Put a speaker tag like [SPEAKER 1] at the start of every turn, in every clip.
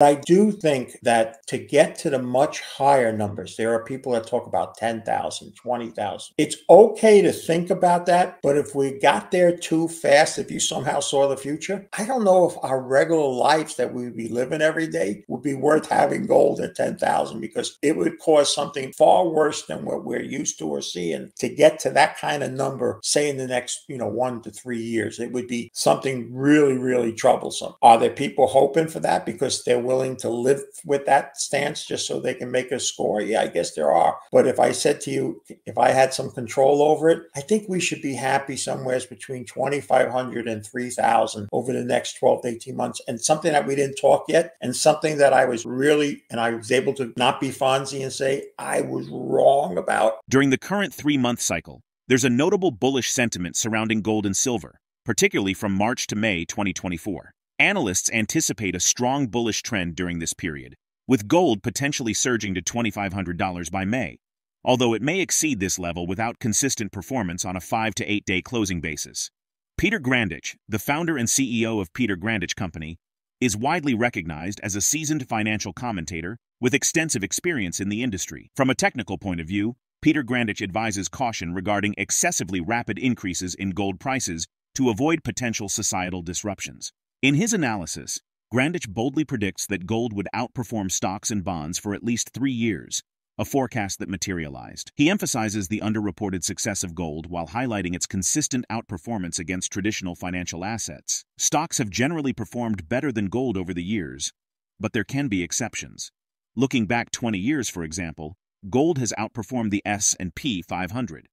[SPEAKER 1] I do think that to get to the much higher numbers, there are people that talk about 10,000, 20,000. It's okay to think about that, but if we got there too fast, if you somehow saw the future, I don't know if our regular lives that we would be living every day would be worth having gold at 10,000, because it would cause something far worse than what we're used to or seeing to get to that kind of number, say in the next, 1 to 3 years. It would be something really, really troublesome. Are there people hoping for that because they're willing to live with that stance just so they can make a score? Yeah, I guess there are. But if I said to you, if I had some control over it, I think we should be happy somewhere between 2,500 and 3,000 over the next 12 to 18 months. And something that we didn't talk yet, and something that I was able to not be Fonzie and say I was wrong about.
[SPEAKER 2] During the current 3-month cycle, there's a notable bullish sentiment surrounding gold and silver, particularly from March to May 2024. Analysts anticipate a strong bullish trend during this period, with gold potentially surging to $2,500 by May, although it may exceed this level without consistent performance on a 5 to 8 day closing basis. PeterGrandich, the founder and CEO of PeterGrandich Company, is widely recognized as a seasoned financial commentator with extensive experience in the industry. From a technical point of view, PeterGrandich advises caution regarding excessively rapid increases in gold prices to avoid potential societal disruptions. In his analysis, Grandich boldly predicts that gold would outperform stocks and bonds for at least 3 years, a forecast that materialized. He emphasizes the underreported success of gold while highlighting its consistent outperformance against traditional financial assets. Stocks have generally performed better than gold over the years, but there can be exceptions. Looking back 20 years, for example, gold has outperformed the S&P 500.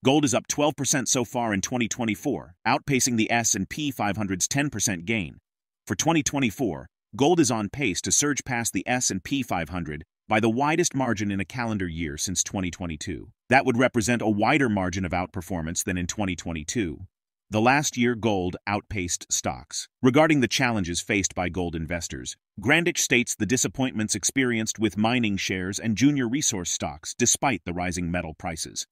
[SPEAKER 2] Gold is up 12% so far in 2024, outpacing the S&P 500's 10% gain. For 2024, gold is on pace to surge past the S&P 500 by the widest margin in a calendar year since 2022. That would represent a wider margin of outperformance than in 2022. The last year, gold outpaced stocks. Regarding the challenges faced by gold investors, Grandich states the disappointments experienced with mining shares and junior resource stocks despite the rising metal prices.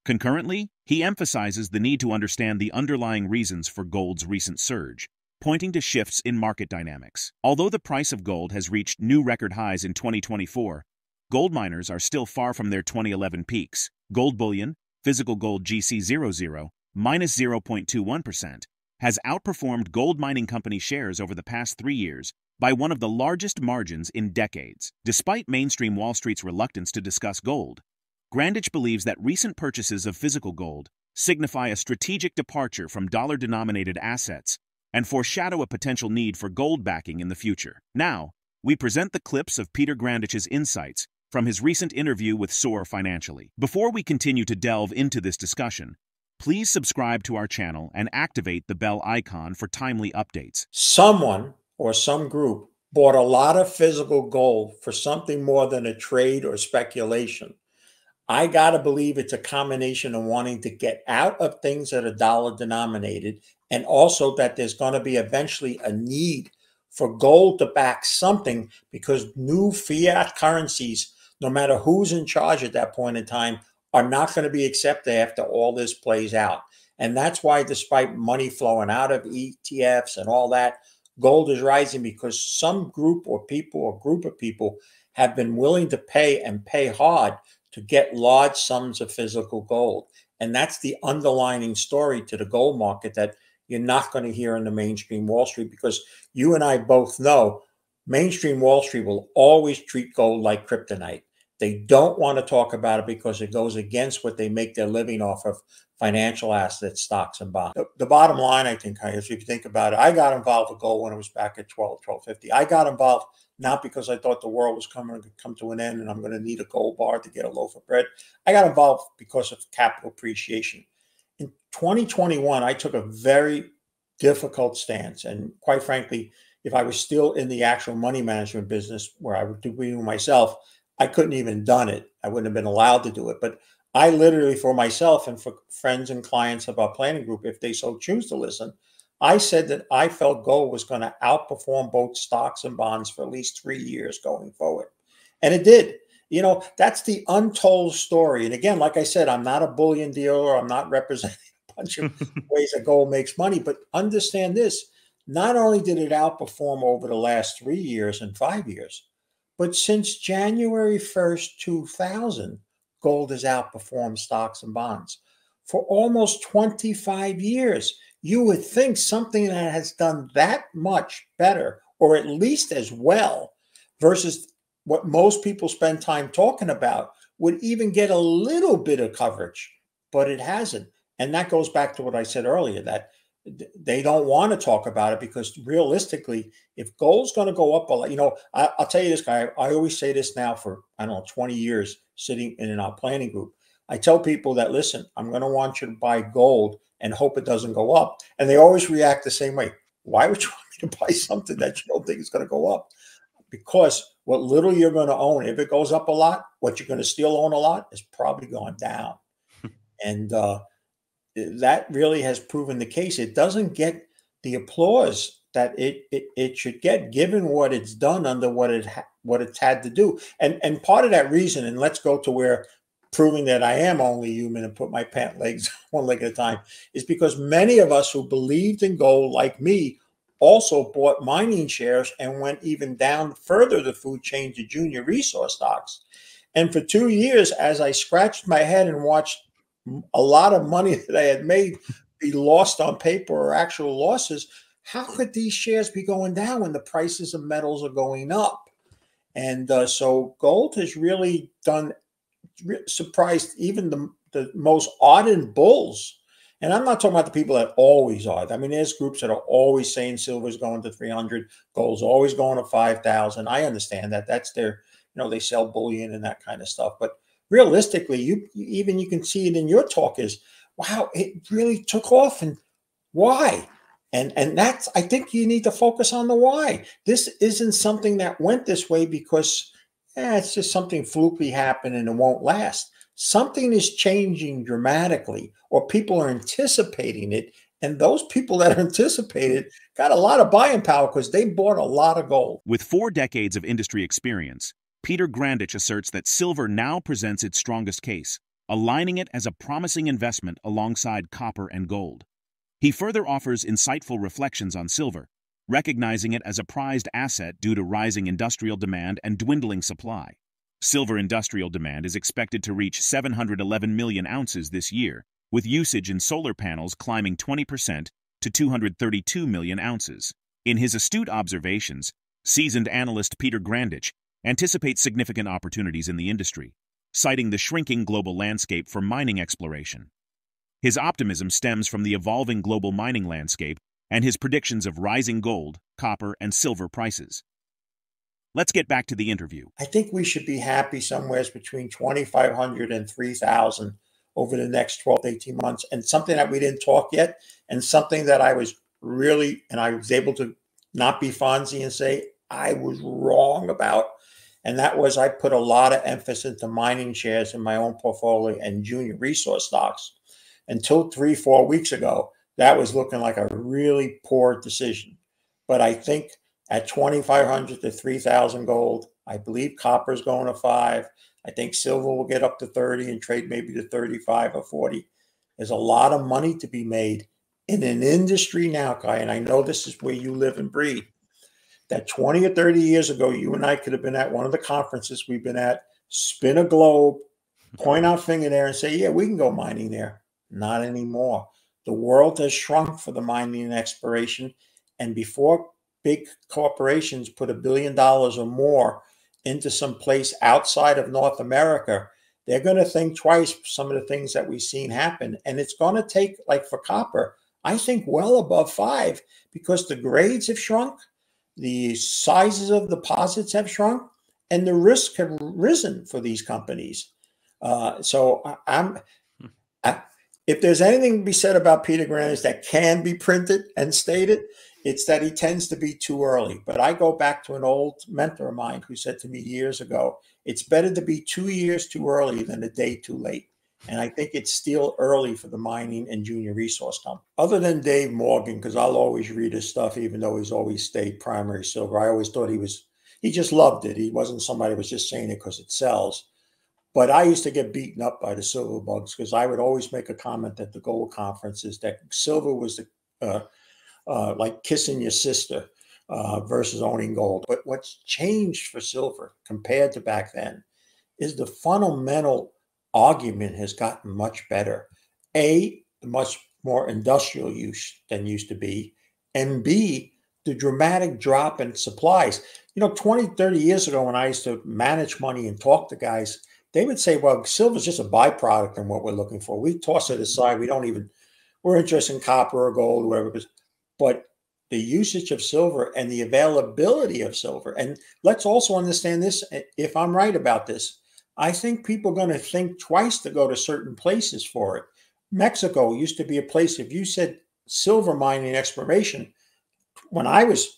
[SPEAKER 2] Concurrently, he emphasizes the need to understand the underlying reasons for gold's recent surge, pointing to shifts in market dynamics. Although the price of gold has reached new record highs in 2024, gold miners are still far from their 2011 peaks. Gold bullion, physical gold GC00, minus 0.21%, has outperformed gold mining company shares over the past 3 years by one of the largest margins in decades. Despite mainstream Wall Street's reluctance to discuss gold, Grandich believes that recent purchases of physical gold signify a strategic departure from dollar-denominated assets and foreshadow a potential need for gold backing in the future. Now, we present the clips of PeterGrandich's insights from his recent interview with Soar Financially. Before we continue to delve into this discussion, please subscribe to our channel and activate the bell icon for timely updates.
[SPEAKER 1] Someone or some group bought a lot of physical gold for something more than a trade or speculation. I got to believe it's a combination of wanting to get out of things that are dollar denominated, and also that there's going to be eventually a need for gold to back something, because new fiat currencies, no matter who's in charge at that point in time, are not going to be accepted after all this plays out. And that's why, despite money flowing out of ETFs and all that, gold is rising, because some group or people or group of people have been willing to pay, and pay hard, to get large sums of physical gold. And that's the underlining story to the gold market that you're not going to hear in the mainstream Wall Street, because you and I both know mainstream Wall Street will always treat gold like kryptonite. They don't want to talk about it because it goes against what they make their living off of: financial assets, stocks, and bonds. The bottom line, I think, if you think about it, I got involved with gold when it was back at 12.50. I got involved not because I thought the world was coming to come to an end and I'm going to need a gold bar to get a loaf of bread. I got involved because of capital appreciation. In 2021, I took a very difficult stance. And quite frankly, if I was still in the actual money management business where I would do it myself, I couldn't even done it. I wouldn't have been allowed to do it. But I literally, for myself and for friends and clients of our planning group, if they so choose to listen, I said that I felt gold was going to outperform both stocks and bonds for at least 3 years going forward. And it did. That's the untold story. And again, like I said, I'm not a bullion dealer. I'm not representing a bunch of ways that gold makes money. But understand this: Not only did it outperform over the last 3 years and 5 years, but since January 1st, 2000, gold has outperformed stocks and bonds. For almost 25 years, you would think something that has done that much better, or at least as well, versus what most people spend time talking about, would even get a little bit of coverage, but it hasn't. And that goes back to what I said earlier, that they don't want to talk about it because realistically, if gold's going to go up a lot, I'll tell you this, guy. I always say this now for, I don't know, 20 years sitting in our planning group. I tell people that, listen, I'm going to want you to buy gold and hope it doesn't go up. And they always react the same way. Why would you want me to buy something that you don't think is going to go up? Because what little you're going to own, if it goes up a lot, what you're going to still own a lot is probably going down. And that really has proven the case. It doesn't get the applause that it should get, given what it's done under what it's had to do. And part of that reason, and let's go to where proving that I am only human and put my pant legs one leg at a time, is because many of us who believed in gold, like me, also bought mining shares and went even down further the food chain to junior resource stocks. And for 2 years, as I scratched my head and watched a lot of money that I had made be lost on paper or actual losses, how could these shares be going down when the prices of metals are going up? And so gold has really surprised even the most ardent bulls. And I'm not talking about the people that always are. I mean, there's groups that are always saying silver's going to 300, gold's always going to 5,000. I understand that. That's their, they sell bullion and that kind of stuff. But realistically, you can see it in your talk is, wow, it really took off. And why? And that's, I think you need to focus on the why. This isn't something that went this way because it's just something fluky happened and it won't last. Something is changing dramatically, or people are anticipating it. And those people that anticipated got a lot of buying power because they bought a lot of gold.
[SPEAKER 2] With 4 decades of industry experience, PeterGrandich asserts that silver now presents its strongest case, aligning it as a promising investment alongside copper and gold. He further offers insightful reflections on silver, recognizing it as a prized asset due to rising industrial demand and dwindling supply. Silver industrial demand is expected to reach 711 million ounces this year, with usage in solar panels climbing 20% to 232 million ounces. In his astute observations, seasoned analyst PeterGrandich anticipates significant opportunities in the industry, citing the shrinking global landscape for mining exploration. His optimism stems from the evolving global mining landscape and his predictions of rising gold, copper, and silver prices. Let's get back to the interview.
[SPEAKER 1] I think we should be happy somewhere between 2,500 and 3,000 over the next 12 to 18 months. And something that we didn't talk yet, and something that I was able to not be Fonzie and say I was wrong about. And that was, I put a lot of emphasis into mining shares in my own portfolio and junior resource stocks. Until 3-4 weeks ago, that was looking like a really poor decision. But I think at 2,500 to 3,000 gold, I believe copper is going to 5. I think silver will get up to 30 and trade maybe to 35 or 40. There's a lot of money to be made in an industry now, Kai, and I know this is where you live and breathe, that 20 or 30 years ago, you and I could have been at one of the conferences we've been at, spin a globe, point our finger there and say, yeah, we can go mining there. Not anymore. The world has shrunk for the mining and exploration. And before big corporations put $1 billion or more into some place outside of North America, they're going to think twice for some of the things that we've seen happen. And it's going to take, like for copper, I think well above 5, because the grades have shrunk, the sizes of deposits have shrunk, and the risks have risen for these companies. If there's anything to be said about PeterGrandich that can be printed and stated, it's that he tends to be too early. But I go back to an old mentor of mine who said to me years ago, it's better to be 2 years too early than a day too late. And I think it's still early for the mining and junior resource company. Other than Dave Morgan, because I'll always read his stuff, even though he's always stayed primary silver. I always thought he just loved it. He wasn't somebody who was just saying it because it sells. But I used to get beaten up by the silver bugs because I would always make a comment at the gold conferences that silver was like kissing your sister versus owning gold. But what's changed for silver compared to back then is the fundamental argument has gotten much better. A, much more industrial use than used to be. And B, the dramatic drop in supplies. 20, 30 years ago, when I used to manage money and talk to guys, they would say, well, silver's just a byproduct in what we're looking for. We toss it aside. We're interested in copper or gold, whatever it is. But the usage of silver and the availability of silver, and let's also understand this, if I'm right about this, I think people are going to think twice to go to certain places for it. Mexico used to be a place, if you said silver mining exploration, when I was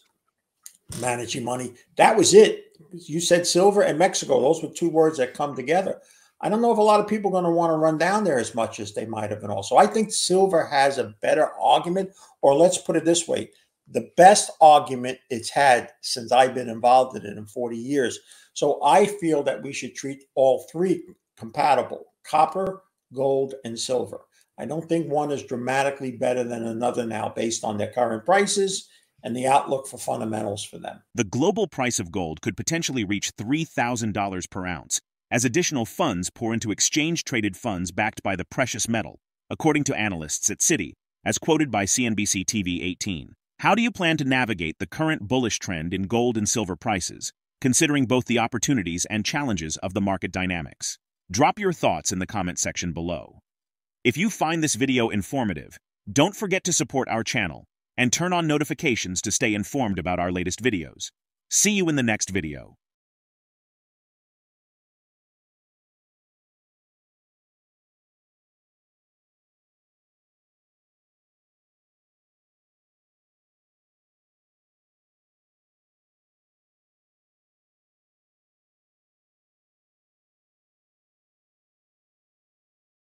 [SPEAKER 1] managing money, that was it. You said silver and Mexico. Those were two words that come together. I don't know if a lot of people are going to want to run down there as much as they might have been also. I think silver has a better argument, or let's put it this way, the best argument it's had since I've been involved in 40 years. So I feel that we should treat all three compatible: copper, gold, and silver. I don't think one is dramatically better than another now based on their current prices and the outlook for fundamentals for them.
[SPEAKER 2] The global price of gold could potentially reach $3,000 per ounce as additional funds pour into exchange-traded funds backed by the precious metal, according to analysts at Citi, as quoted by CNBC TV 18. How do you plan to navigate the current bullish trend in gold and silver prices, considering both the opportunities and challenges of the market dynamics? Drop your thoughts in the comment section below. If you find this video informative, don't forget to support our channel and turn on notifications to stay informed about our latest videos. See you in the next video.